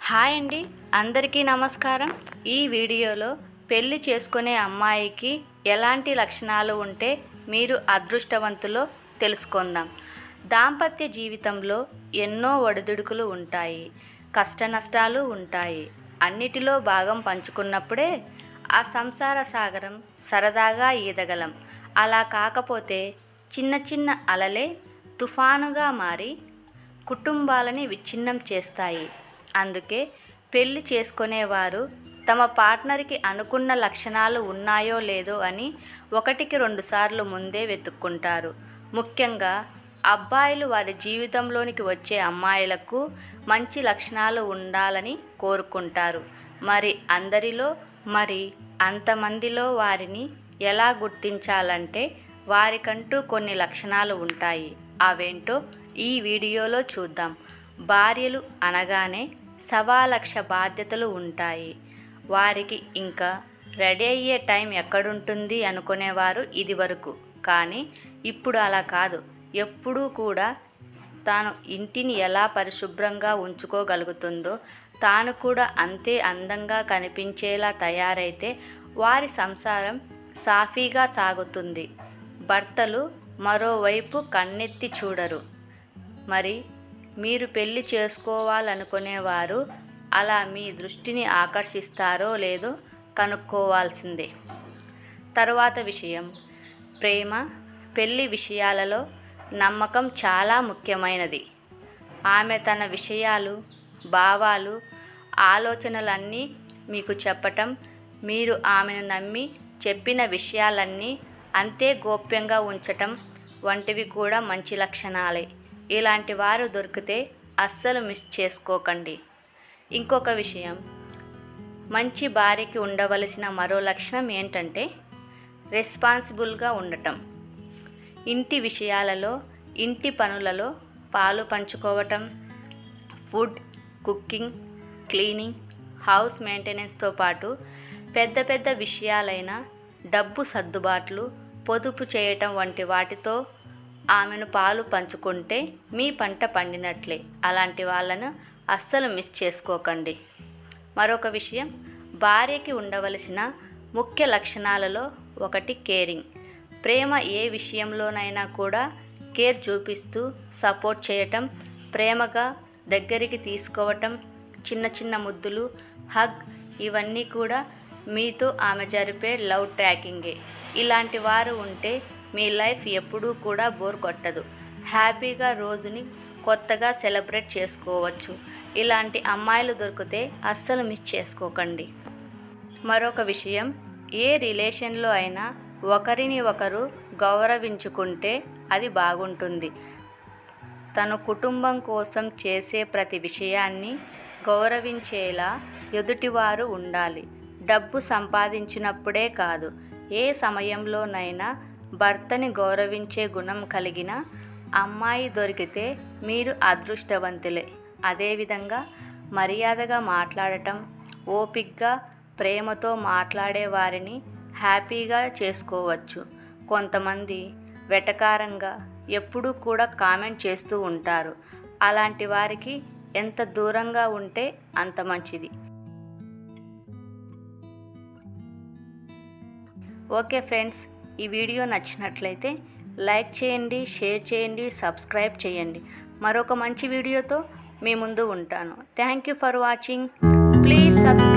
Hi అండి, అందరికీ నమస్కారం. ఈ వీడియోలో పెళ్లి చేసుకునే అమ్మాయికి ఎలాంటి లక్షణాలు ఉంటే మీరు అదృష్టవంతులో తెలుసుకుందాం. దాంపత్య జీవితంలో ఎన్నో ఒడిదుడుకులు ఉంటాయి, కష్ట నష్టాలు ఉంటాయి. అన్నిటిలో భాగం పంచుకున్నప్పుడే ఆ సంసార సాగరం సరదాగా ఈదగలం. అలా కాకపోతే చిన్న చిన్న అలలే తుఫానుగా మారి కుటుంబాలని విచ్ఛిన్నం చేస్తాయి. అందుకే పెళ్లి చేసుకునేవారు తమ పార్ట్నర్కి అనుకున్న లక్షణాలు ఉన్నాయో లేదో అని ఒకటికి 2 సార్లు ముందే వెతుక్కుంటారు. ముఖ్యంగా అబ్బాయిలు వారి జీవితంలోనికి వచ్చే అమ్మాయిలకు మంచి లక్షణాలు ఉండాలని కోరుకుంటారు. మరి అందరిలో అంతమందిలో వారిని ఎలా గుర్తించాలంటే వారికంటూ కొన్ని లక్షణాలు ఉంటాయి. అవేంటో ఈ వీడియోలో చూద్దాం. భార్యలు అనగానే 1,00,000 బాధ్యతలు ఉంటాయి. వారికి ఇంకా రెడీ అయ్యే టైం ఎక్కడుంటుంది అనుకునేవారు ఇదివరకు. కానీ ఇప్పుడు అలా కాదు. ఎప్పుడూ కూడా తాను ఇంటిని ఎలా పరిశుభ్రంగా ఉంచుకోగలుగుతుందో తాను కూడా అంతే అందంగా కనిపించేలా తయారైతే వారి సంసారం సాఫీగా సాగుతుంది. భర్తలు మరోవైపు కన్నెత్తి చూడరు. మరి మీరు పెళ్లి చేసుకోవాలనుకునేవారు అలా మీ దృష్టిని ఆకర్షిస్తారో లేదో కనుక్కోవాల్సిందే. తరువాత విషయం, ప్రేమ పెళ్లి విషయాలలో నమ్మకం చాలా ముఖ్యమైనది. ఆమె తన విషయాలు, భావాలు, ఆలోచనలన్నీ మీకు చెప్పటం, మీరు ఆమెను నమ్మి చెప్పిన విషయాలన్నీ అంతే గోప్యంగా ఉంచటం వంటివి కూడా మంచి లక్షణాలే. ఇలాంటి వారు దొరికితే అస్సలు మిస్ చేసుకోకండి. ఇంకొక విషయం, మంచి భార్యకి ఉండవలసిన మరో లక్షణం ఏంటంటే రెస్పాన్సిబుల్గా ఉండటం. ఇంటి విషయాలలో, ఇంటి పనులలో పాలు పంచుకోవటం, ఫుడ్, కుకింగ్, క్లీనింగ్, హౌస్ మెయింటెనెన్స్తో పాటు పెద్ద పెద్ద విషయాలైన డబ్బు సర్దుబాట్లు, పొదుపు చేయటం వంటి వాటితో ఆమెను పాలు పంచుకుంటే మీ పంట పండినట్లే. అలాంటి వాళ్ళను అస్సలు మిస్ చేసుకోకండి. మరొక విషయం, భార్యకి ఉండవలసిన ముఖ్య లక్షణాలలో ఒకటి కేరింగ్. ప్రేమ ఏ విషయంలోనైనా కూడా కేర్ చూపిస్తూ సపోర్ట్ చేయటం, ప్రేమగా దగ్గరికి తీసుకోవటం, చిన్న చిన్న ముద్దులు, హగ్, ఇవన్నీ కూడా మీతో ఆమె జరిపే లవ్ ట్రాకింగే. ఇలాంటి వారు ఉంటే మీ లైఫ్ ఎప్పుడూ కూడా బోర్ కొట్టదు. హ్యాపీగా రోజుని కొత్తగా సెలబ్రేట్ చేసుకోవచ్చు. ఇలాంటి అమ్మాయిలు దొరికితే అస్సలు మిస్ చేసుకోకండి. మరొక విషయం, ఏ రిలేషన్లో అయినా ఒకరిని ఒకరు గౌరవించుకుంటే అది బాగుంటుంది. తన కుటుంబం కోసం చేసే ప్రతి విషయాన్ని గౌరవించేలా ఎదుటివారు ఉండాలి. డబ్బు సంపాదించినప్పుడే కాదు, ఏ సమయంలోనైనా భర్తని గౌరవించే గుణం కలిగిన అమ్మాయి దొరికితే మీరు అదృష్టవంతులే. అదేవిధంగా మర్యాదగా మాట్లాడటం, ఓపికగా ప్రేమతో మాట్లాడే వారిని హ్యాపీగా చేసుకోవచ్చు. కొంతమంది వెటకారంగా ఎప్పుడూ కూడా కామెంట్ చేస్తూ ఉంటారు. అలాంటి వారికి ఎంత దూరంగా ఉంటే అంత మంచిది. ఓకే ఫ్రెండ్స్, ఈ వీడియో నచ్చినట్లయితే లైక్ చేయండి, షేర్ చేయండి, సబ్స్క్రైబ్ చేయండి. మరొక మంచి వీడియోతో మీ ముందు ఉంటాను. Thank you for watching. Please subscribe.